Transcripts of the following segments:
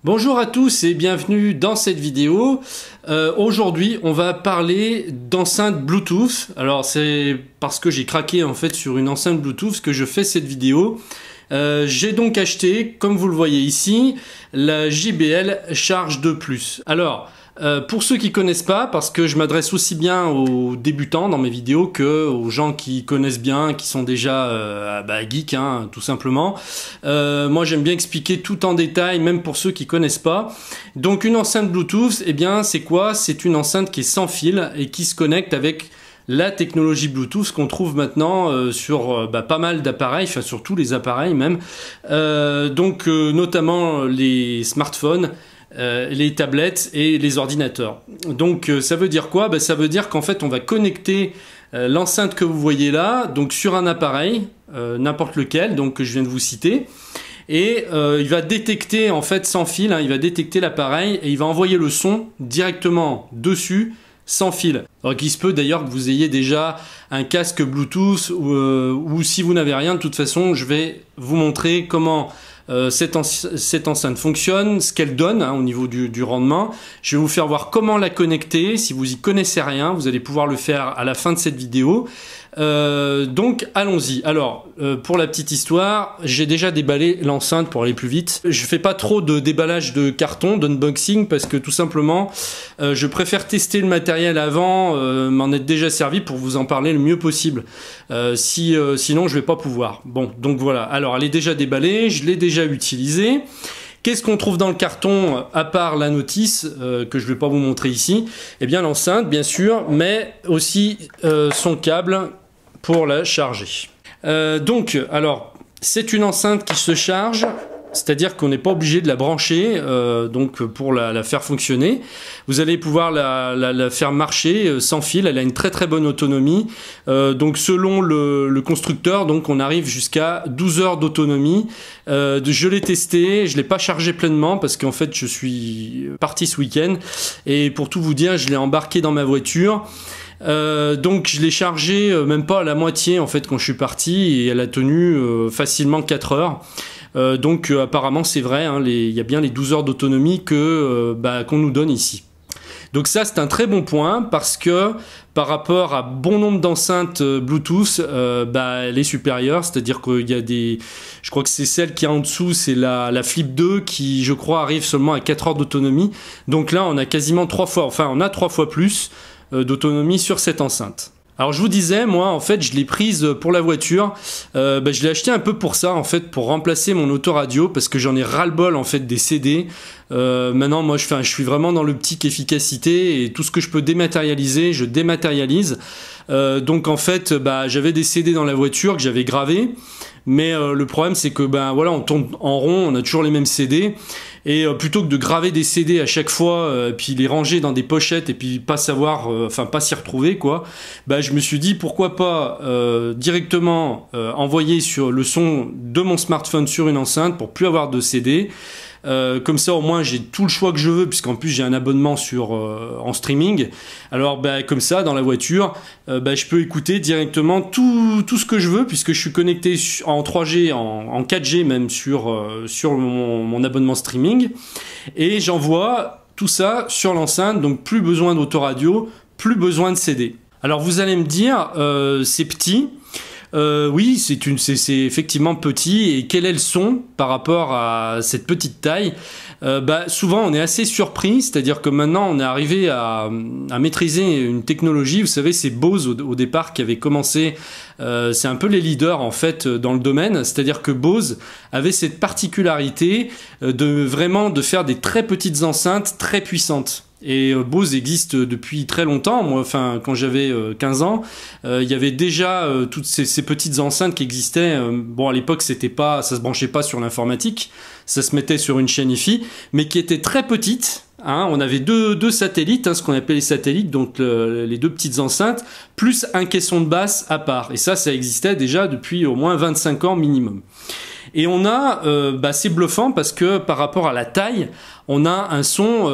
Bonjour à tous et bienvenue dans cette vidéo. Aujourd'hui on va parler d'enceinte Bluetooth. Alors c'est parce que j'ai craqué en fait sur une enceinte Bluetooth que je fais cette vidéo. J'ai donc acheté, comme vous le voyez ici, la JBL Charge 2 Plus. Alors pour ceux qui connaissent pas, parce que je m'adresse aussi bien aux débutants dans mes vidéos que aux gens qui connaissent bien, qui sont déjà geeks, hein, tout simplement. Moi j'aime bien expliquer tout en détail, même pour ceux qui connaissent pas. Donc une enceinte Bluetooth, eh bien c'est quoi? C'est une enceinte qui est sans fil et qui se connecte avec la technologie Bluetooth qu'on trouve maintenant sur pas mal d'appareils, enfin sur tous les appareils même, notamment les smartphones, les tablettes et les ordinateurs. Donc ça veut dire quoi? Ça veut dire qu'en fait on va connecter l'enceinte que vous voyez là, donc sur un appareil, n'importe lequel, donc que je viens de vous citer, et il va détecter en fait sans fil, hein, il va détecter l'appareil et il va envoyer le son directement dessus sans fil. Alors qu'il se peut d'ailleurs que vous ayez déjà un casque Bluetooth ou si vous n'avez rien, de toute façon je vais vous montrer comment cette enceinte fonctionne, ce qu'elle donne hein, au niveau du rendement. Je vais vous faire voir comment la connecter. Si vous y connaissez rien, vous allez pouvoir le faire à la fin de cette vidéo. Donc allons-y. Alors pour la petite histoire, j'ai déjà déballé l'enceinte pour aller plus vite. Je fais pas trop de déballage de carton, d'unboxing, parce que tout simplement je préfère tester le matériel avant, m'en être déjà servi pour vous en parler le mieux possible. Sinon je vais pas pouvoir. Bon, donc voilà. Alors elle est déjà déballée, je l'ai déjà utilisée. Qu'est-ce qu'on trouve dans le carton, à part la notice, que je ne vais pas vous montrer ici? Eh bien l'enceinte, bien sûr, mais aussi son câble pour la charger. Alors, c'est une enceinte qui se charge, c'est-à-dire qu'on n'est pas obligé de la brancher pour la faire fonctionner. Vous allez pouvoir la faire marcher sans fil. Elle a une très très bonne autonomie. Donc selon le constructeur, donc on arrive jusqu'à 12 heures d'autonomie. Je l'ai testé, je l'ai pas chargé pleinement parce qu'en fait je suis parti ce week-end et pour tout vous dire, je l'ai embarqué dans ma voiture. Donc je l'ai chargé même pas à la moitié en fait quand je suis parti et elle a tenu facilement 4 heures. Apparemment c'est vrai, hein, il y a bien les 12 heures d'autonomie qu'on nous donne ici. Donc ça c'est un très bon point parce que par rapport à bon nombre d'enceintes Bluetooth, elle est supérieure, c'est-à-dire qu'il y a je crois que c'est celle qui est en dessous, c'est la Flip 2 qui je crois arrive seulement à 4 heures d'autonomie. Donc là on a quasiment 3 fois plus d'autonomie sur cette enceinte. Alors je vous disais, moi en fait je l'ai prise pour la voiture, je l'ai acheté un peu pour ça en fait, pour remplacer mon autoradio parce que j'en ai ras-le-bol en fait des CD. Maintenant moi je suis vraiment dans l'optique efficacité et tout ce que je peux dématérialiser, je dématérialise. Donc en fait j'avais des CD dans la voiture que j'avais gravés, mais le problème c'est que voilà, on tourne en rond, on a toujours les mêmes CD. Et plutôt que de graver des CD à chaque fois, puis les ranger dans des pochettes et puis pas savoir, pas s'y retrouver quoi, je me suis dit pourquoi pas directement envoyer sur le son de mon smartphone sur une enceinte pour plus avoir de CD. Comme ça au moins j'ai tout le choix que je veux puisqu'en plus j'ai un abonnement en streaming. Alors comme ça dans la voiture je peux écouter directement tout ce que je veux puisque je suis connecté en 3G, en 4G même sur mon abonnement streaming et j'envoie tout ça sur l'enceinte, donc plus besoin d'autoradio, plus besoin de CD. Alors vous allez me dire c'est petit. Oui, c'est effectivement petit. Et quel est le son par rapport à cette petite taille? Souvent on est assez surpris, c'est-à-dire que maintenant on est arrivé à maîtriser une technologie. Vous savez, c'est Bose au départ qui avait commencé, c'est un peu les leaders en fait dans le domaine, c'est-à-dire que Bose avait cette particularité de faire des très petites enceintes très puissantes. Et Bose existe depuis très longtemps. Moi, quand j'avais 15 ans, il y avait déjà toutes ces petites enceintes qui existaient. À l'époque, ça se branchait pas sur l'informatique, ça se mettait sur une chaîne Hi-Fi, mais qui étaient très petites. Hein, on avait deux satellites, hein, ce qu'on appelle les satellites, donc les deux petites enceintes, plus un caisson de basse à part. Et ça existait déjà depuis au moins 25 ans minimum. Et on a, c'est bluffant parce que par rapport à la taille, on a un son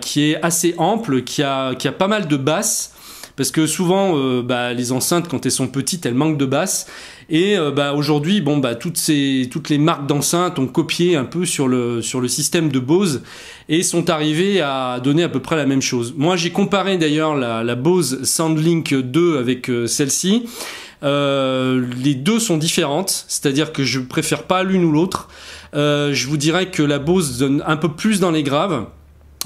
qui est assez ample, qui a pas mal de basses, parce que souvent les enceintes quand elles sont petites, elles manquent de basses. Et bah, aujourd'hui, bon, bah, toutes les marques d'enceintes ont copié un peu sur le système de Bose et sont arrivées à donner à peu près la même chose. Moi, j'ai comparé d'ailleurs la Bose SoundLink 2 avec celle-ci. Les deux sont différentes, c'est-à-dire que je préfère pas l'une ou l'autre. Je vous dirais que la Bose donne un peu plus dans les graves,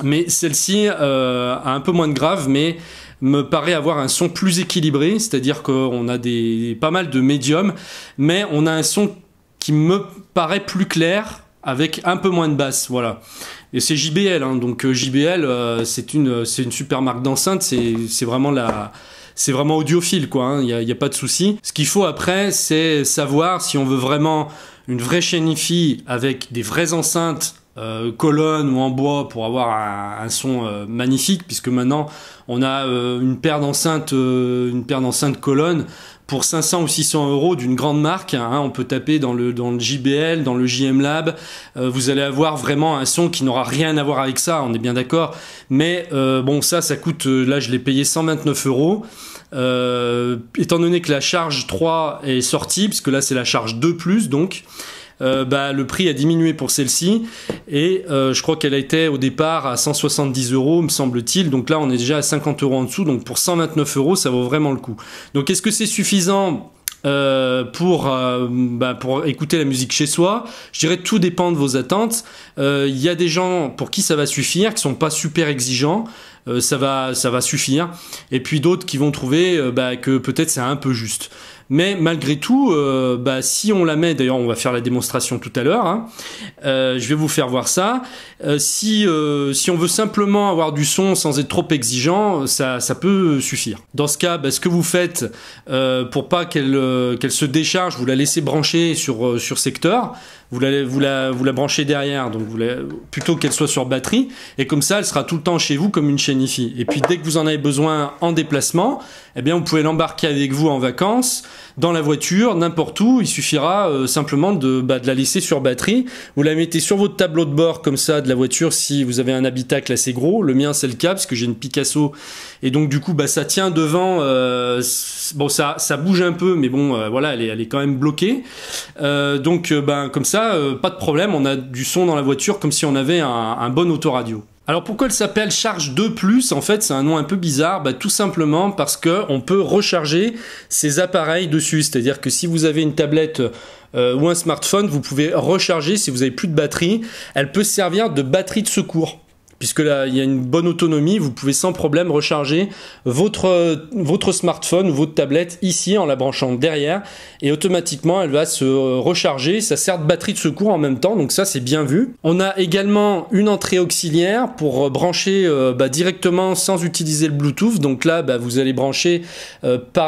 mais celle-ci a un peu moins de graves, mais me paraît avoir un son plus équilibré, c'est-à-dire qu'on a pas mal de médiums, mais on a un son qui me paraît plus clair, avec un peu moins de basse, voilà. Et c'est JBL, hein, donc JBL, c'est une super marque d'enceinte, c'est vraiment audiophile, quoi, hein, y a pas de souci. Ce qu'il faut après, c'est savoir si on veut vraiment une vraie chaîne hi-fi avec des vraies enceintes, colonne ou en bois pour avoir un son magnifique, puisque maintenant on a une paire d'enceintes colonne pour 500 ou 600 euros d'une grande marque, hein. On peut taper dans le JBL, dans le JM Lab, vous allez avoir vraiment un son qui n'aura rien à voir avec ça, on est bien d'accord, mais bon, ça coûte, là je l'ai payé 129 euros. Étant donné que la charge 3 est sortie, puisque là c'est la charge 2+, donc bah, le prix a diminué pour celle-ci et je crois qu'elle a été au départ à 170 euros, me semble-t-il. Donc là, on est déjà à 50 euros en dessous. Donc pour 129 euros, ça vaut vraiment le coup. Donc est-ce que c'est suffisant pour écouter la musique chez soi? Je dirais tout dépend de vos attentes. Il y a des gens pour qui ça va suffire, qui sont pas super exigeants. Ça va suffire. Et puis d'autres qui vont trouver que peut-être c'est un peu juste. Mais malgré tout, si on la met, d'ailleurs on va faire la démonstration tout à l'heure, hein, je vais vous faire voir ça. Si on veut simplement avoir du son sans être trop exigeant, ça peut suffire. Dans ce cas, ce que vous faites pour pas qu'elle se décharge, vous la laissez brancher sur secteur. Vous la branchez derrière, donc plutôt qu'elle soit sur batterie, et comme ça elle sera tout le temps chez vous comme une chaîne hi-fi. Et puis dès que vous en avez besoin en déplacement, eh bien vous pouvez l'embarquer avec vous en vacances, dans la voiture, n'importe où. Il suffira simplement de la laisser sur batterie. Vous la mettez sur votre tableau de bord comme ça de la voiture si vous avez un habitacle assez gros. Le mien c'est le cas parce que j'ai une Picasso et donc du coup ça tient devant. Bon ça bouge un peu, mais bon voilà, elle est quand même bloquée. Donc comme ça, pas de problème, on a du son dans la voiture comme si on avait un bon autoradio. Alors pourquoi elle s'appelle Charge 2+? En fait, c'est un nom un peu bizarre, tout simplement parce que on peut recharger ces appareils dessus. C'est-à-dire que si vous avez une tablette ou un smartphone, vous pouvez recharger si vous avez plus de batterie. Elle peut servir de batterie de secours. Puisque là, il y a une bonne autonomie, vous pouvez sans problème recharger votre smartphone ou votre tablette ici en la branchant derrière et automatiquement elle va se recharger. Ça sert de batterie de secours en même temps, donc ça c'est bien vu. On a également une entrée auxiliaire pour brancher directement sans utiliser le Bluetooth. Donc là, vous allez brancher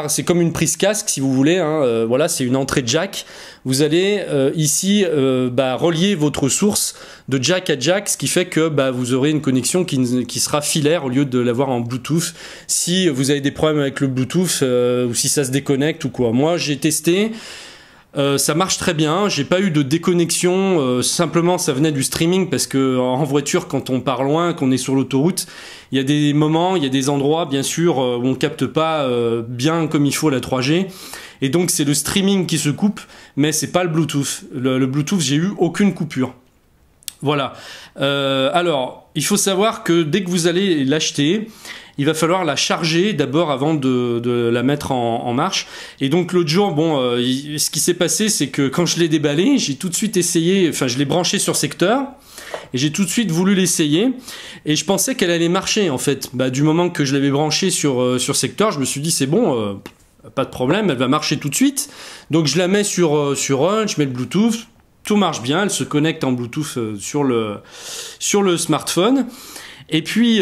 c'est comme une prise casque si vous voulez, hein, voilà, c'est une entrée jack. Vous allez ici relier votre source de jack à jack, ce qui fait que vous aurez une connexion qui sera filaire au lieu de l'avoir en Bluetooth. Si vous avez des problèmes avec le Bluetooth ou si ça se déconnecte ou quoi. Moi j'ai testé, ça marche très bien, j'ai pas eu de déconnexion, simplement ça venait du streaming parce que en voiture quand on part loin, qu'on est sur l'autoroute, il y a des moments, il y a des endroits bien sûr où on capte pas bien comme il faut la 3G. Et donc c'est le streaming qui se coupe, mais c'est pas le Bluetooth. Le Bluetooth, j'ai eu aucune coupure. Voilà. Alors, il faut savoir que dès que vous allez l'acheter, il va falloir la charger d'abord avant de la mettre en marche. Et donc l'autre jour, ce qui s'est passé, c'est que quand je l'ai déballé, j'ai tout de suite essayé, enfin je l'ai branché sur secteur, et j'ai tout de suite voulu l'essayer, et je pensais qu'elle allait marcher en fait. Du moment que je l'avais branché sur secteur, je me suis dit c'est bon, pas de problème, elle va marcher tout de suite. Donc je la mets sur on, je mets le Bluetooth, tout marche bien, elle se connecte en Bluetooth sur le smartphone. Et puis il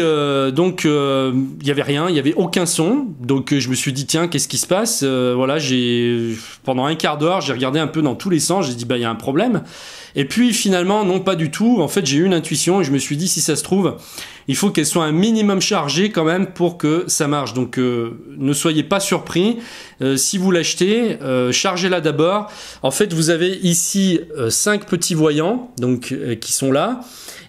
y avait rien, il y avait aucun son. Donc je me suis dit tiens, qu'est-ce qui se passe? Voilà, pendant un quart d'heure, j'ai regardé un peu dans tous les sens, j'ai dit il y a un problème. Et puis finalement non, pas du tout. En fait, j'ai eu une intuition et je me suis dit si ça se trouve, il faut qu'elle soit un minimum chargée quand même pour que ça marche. Donc ne soyez pas surpris. Si vous l'achetez, chargez-la d'abord. En fait, vous avez ici 5 petits voyants donc, qui sont là.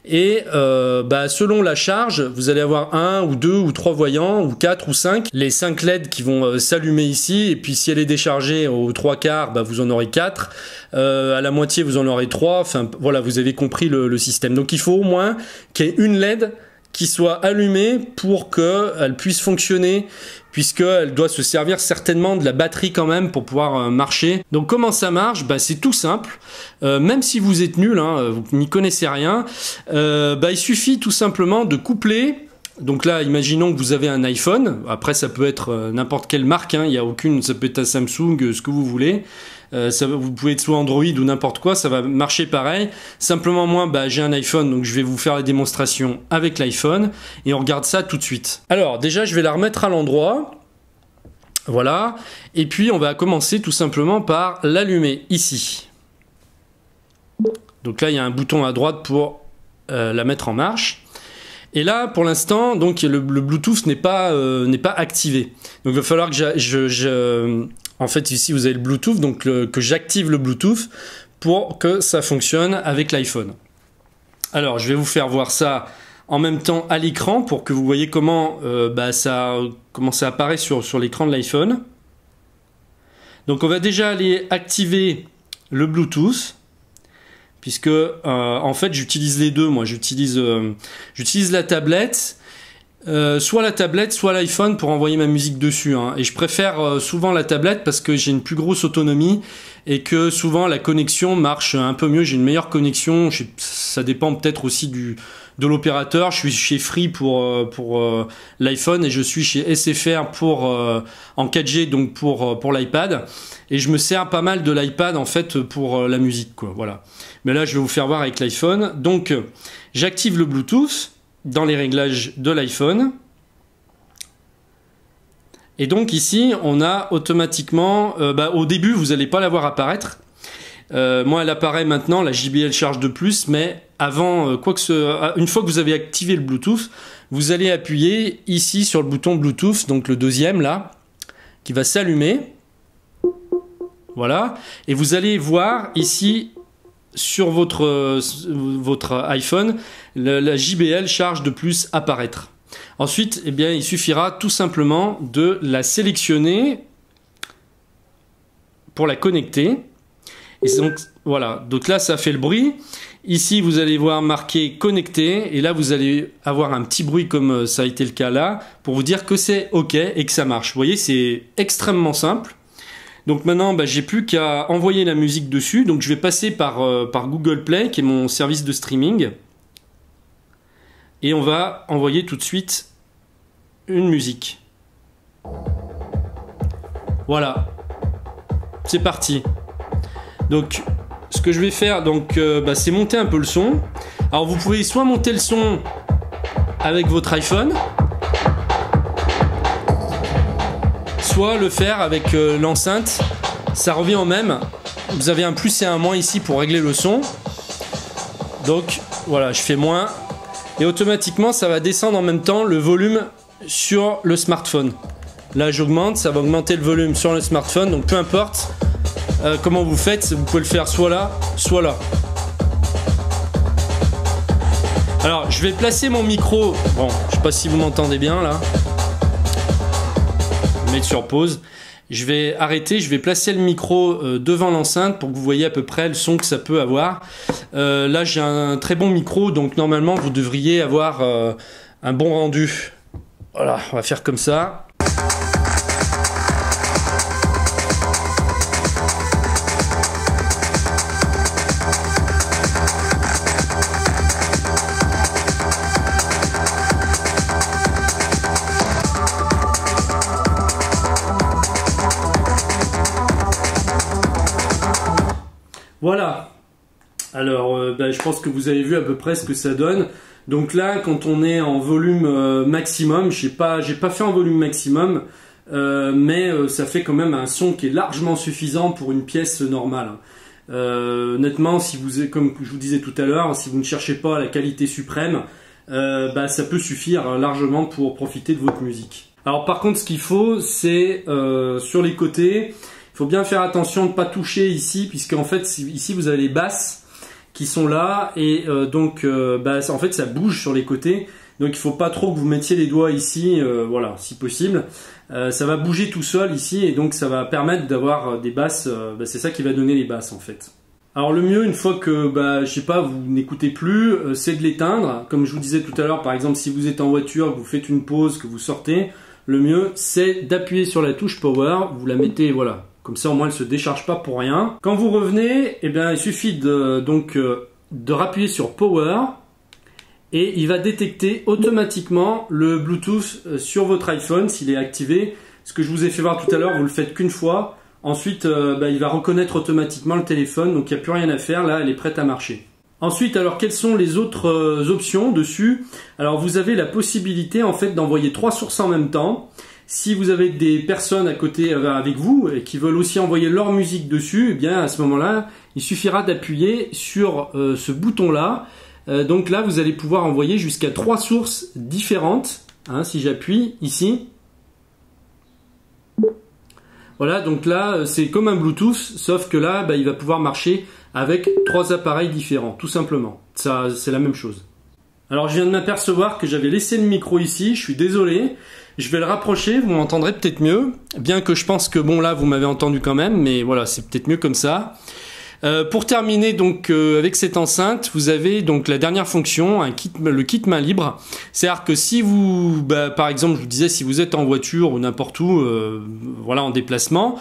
Et selon la charge, vous allez avoir 1 ou 2 ou 3 voyants, ou 4 ou 5. Les 5 LED qui vont s'allumer ici, et puis si elle est déchargée aux 3/4, vous en aurez 4. À la moitié, vous en aurez 3. Enfin, voilà, vous avez compris le système. Donc il faut au moins qu'il y ait une LED qui soit allumée pour qu'elle puisse fonctionner, puisqu'elle doit se servir certainement de la batterie quand même pour pouvoir marcher. Donc comment ça marche? C'est tout simple. Même si vous êtes nul, vous n'y connaissez rien, il suffit tout simplement de coupler. Donc là, imaginons que vous avez un iPhone. Après, ça peut être n'importe quelle marque. Il y a aucune. Ça peut être un Samsung, ce que vous voulez. Vous pouvez être soit Android ou n'importe quoi, ça va marcher pareil. Simplement moi, j'ai un iPhone, donc je vais vous faire la démonstration avec l'iPhone et on regarde ça tout de suite. Alors déjà, je vais la remettre à l'endroit. Voilà. Et puis on va commencer tout simplement par l'allumer ici. Donc là, il y a un bouton à droite pour la mettre en marche. Et là, pour l'instant, donc le Bluetooth n'est pas activé. Donc il va falloir que en fait, ici, vous avez le Bluetooth, donc que j'active le Bluetooth pour que ça fonctionne avec l'iPhone. Alors, je vais vous faire voir ça en même temps à l'écran pour que vous voyez comment ça apparaît sur l'écran de l'iPhone. Donc, on va déjà aller activer le Bluetooth, puisque en fait, j'utilise les deux. Moi, j'utilise la tablette. Soit la tablette, soit l'iPhone pour envoyer ma musique dessus. Et je préfère souvent la tablette parce que j'ai une plus grosse autonomie et que souvent la connexion marche un peu mieux. J'ai une meilleure connexion. Ça dépend peut-être aussi de l'opérateur. Je suis chez Free pour l'iPhone et je suis chez SFR en 4G donc pour l'iPad. Et je me sers pas mal de l'iPad en fait pour la musique, quoi. Voilà. Mais là, je vais vous faire voir avec l'iPhone. Donc, j'active le Bluetooth dans les réglages de l'iPhone. Et donc ici, on a automatiquement... au début, vous n'allez pas la voir apparaître. Moi, elle apparaît maintenant, la JBL charge de plus, mais avant, une fois que vous avez activé le Bluetooth, vous allez appuyer ici sur le bouton Bluetooth, donc le deuxième là, qui va s'allumer. Voilà. Et vous allez voir ici... sur votre iPhone, la JBL charge de plus apparaître. Ensuite, il suffira tout simplement de la sélectionner pour la connecter. Et donc, voilà. Donc là, ça fait le bruit. Ici, vous allez voir marqué connecté. Et là, vous allez avoir un petit bruit comme ça a été le cas là, pour vous dire que c'est OK et que ça marche. Vous voyez, c'est extrêmement simple. Donc maintenant, j'ai plus qu'à envoyer la musique dessus. Donc je vais passer par Google Play, qui est mon service de streaming. Et on va envoyer tout de suite une musique. Voilà. C'est parti. Donc, ce que je vais faire, c'est monter un peu le son. Alors vous pouvez soit monter le son avec votre iPhone, soit le faire avec l'enceinte, ça revient au même. Vous avez un plus et un moins ici pour régler le son. Donc voilà, je fais moins et automatiquement ça va descendre en même temps le volume sur le smartphone. Là j'augmente, ça va augmenter le volume sur le smartphone, donc peu importe comment vous faites, vous pouvez le faire soit là, soit là. Alors je vais placer mon micro, bon je sais pas si vous m'entendez bien là. Mettre sur pause. Je vais arrêter, je vais placer le micro devant l'enceinte pour que vous voyez à peu près le son que ça peut avoir. Là j'ai un très bon micro, donc normalement vous devriez avoir un bon rendu. Voilà, on va faire comme ça. Voilà, alors je pense que vous avez vu à peu près ce que ça donne. Donc là, quand on est en volume maximum, j'ai pas fait en volume maximum, mais ça fait quand même un son qui est largement suffisant pour une pièce normale. Honnêtement, comme je vous disais tout à l'heure, si vous ne cherchez pas la qualité suprême, ça peut suffire largement pour profiter de votre musique. Alors par contre, ce qu'il faut, c'est sur les côtés, il faut bien faire attention de ne pas toucher ici, puisque en fait ici vous avez les basses qui sont là et en fait ça bouge sur les côtés. Donc il faut pas trop que vous mettiez les doigts ici, voilà, si possible. Ça va bouger tout seul ici et donc ça va permettre d'avoir des basses. C'est ça qui va donner les basses en fait. Alors le mieux, une fois que je sais pas, vous n'écoutez plus, c'est de l'éteindre. Comme je vous disais tout à l'heure, par exemple, si vous êtes en voiture, que vous faites une pause, que vous sortez, le mieux c'est d'appuyer sur la touche Power. Vous la mettez, voilà, comme ça au moins elle se décharge pas pour rien. Quand vous revenez, il suffit de rappuyer sur Power. Et il va détecter automatiquement le Bluetooth sur votre iPhone s'il est activé. Ce que je vous ai fait voir tout à l'heure, vous le faites qu'une fois. Ensuite, il va reconnaître automatiquement le téléphone, donc il n'y a plus rien à faire. Là, elle est prête à marcher. Ensuite, alors quelles sont les autres options dessus? Alors vous avez la possibilité en fait d'envoyer 3 sources en même temps. Si vous avez des personnes à côté avec vous et qui veulent aussi envoyer leur musique dessus, eh bien à ce moment-là, il suffira d'appuyer sur ce bouton-là. Donc là, vous allez pouvoir envoyer jusqu'à 3 sources différentes. Hein, si j'appuie ici. Voilà, donc là, c'est comme un Bluetooth, sauf que là, il va pouvoir marcher avec 3 appareils différents, tout simplement. Ça, c'est la même chose. Alors, je viens de m'apercevoir que j'avais laissé le micro ici. Je suis désolé. Je vais le rapprocher, vous m'entendrez peut-être mieux. Bien que je pense que, bon, là, vous m'avez entendu quand même, mais voilà, c'est peut-être mieux comme ça. Pour terminer donc avec cette enceinte, vous avez donc la dernière fonction, le kit main libre. C'est-à-dire que si vous, par exemple, je vous disais, si vous êtes en voiture ou n'importe où, voilà, en déplacement,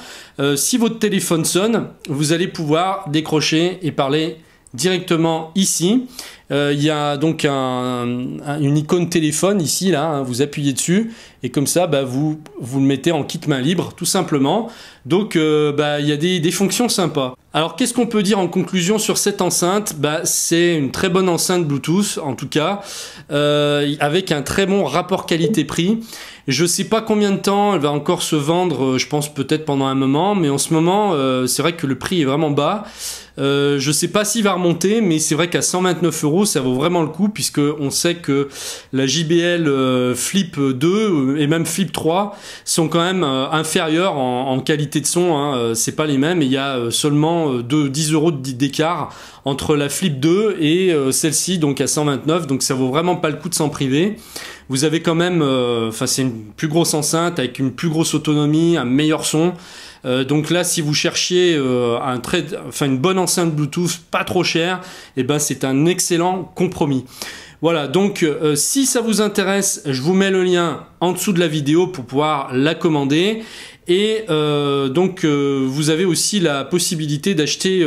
si votre téléphone sonne, vous allez pouvoir décrocher et parler directement ici. Il y a donc une icône téléphone ici, là, hein, vous appuyez dessus et comme ça vous le mettez en kit main libre tout simplement. Donc il y a des fonctions sympas. Alors qu'est-ce qu'on peut dire en conclusion sur cette enceinte? C'est une très bonne enceinte Bluetooth en tout cas, avec un très bon rapport qualité-prix. Je sais pas combien de temps elle va encore se vendre, je pense peut-être pendant un moment, mais en ce moment c'est vrai que le prix est vraiment bas. Je sais pas s'il va remonter, mais c'est vrai qu'à 129 €, ça vaut vraiment le coup, puisque on sait que la JBL Flip 2 et même Flip 3 sont quand même inférieurs en qualité de son. Hein, c'est pas les mêmes, et il y a seulement 10 € d'écart entre la Flip 2 et celle-ci, donc à 129. Donc ça vaut vraiment pas le coup de s'en priver. Vous avez quand même, c'est une plus grosse enceinte avec une plus grosse autonomie, un meilleur son. Donc là, si vous cherchiez une bonne enceinte Bluetooth pas trop chère, c'est un excellent compromis. Voilà, donc si ça vous intéresse, je vous mets le lien en dessous de la vidéo pour pouvoir la commander. Et vous avez aussi la possibilité d'acheter,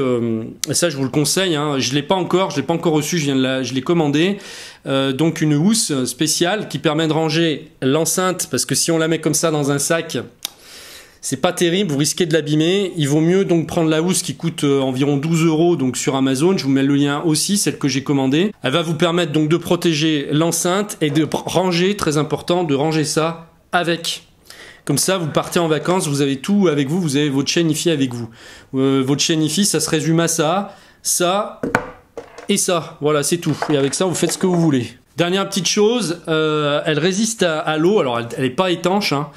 ça je vous le conseille, hein, je l'ai pas encore reçu, je l'ai commandé, donc une housse spéciale qui permet de ranger l'enceinte, parce que si on la met comme ça dans un sac, c'est pas terrible, vous risquez de l'abîmer. Il vaut mieux donc prendre la housse qui coûte environ 12 € donc sur Amazon. Je vous mets le lien aussi, celle que j'ai commandée. Elle va vous permettre donc de protéger l'enceinte et de ranger, très important, de ranger ça avec. Comme ça, vous partez en vacances, vous avez tout avec vous, vous avez votre chaîne Hi-Fi avec vous. Votre chaîne Hi-Fi, ça se résume à ça et ça. Voilà, c'est tout. Et avec ça, vous faites ce que vous voulez. Dernière petite chose, elle résiste à l'eau. Alors elle n'est pas étanche, hein.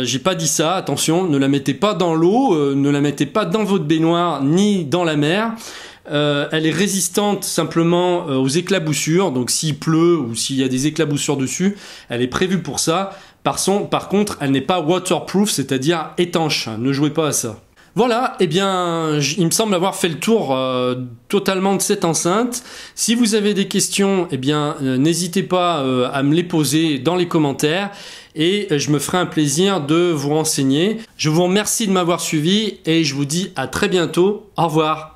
J'ai pas dit ça, attention, ne la mettez pas dans l'eau, ne la mettez pas dans votre baignoire ni dans la mer. Elle est résistante simplement aux éclaboussures, donc s'il pleut ou s'il y a des éclaboussures dessus, elle est prévue pour ça. Par contre, elle n'est pas waterproof, c'est-à-dire étanche, ne jouez pas à ça. Voilà, il me semble avoir fait le tour totalement de cette enceinte. Si vous avez des questions, n'hésitez pas à me les poser dans les commentaires et je me ferai un plaisir de vous renseigner. Je vous remercie de m'avoir suivi et je vous dis à très bientôt. Au revoir.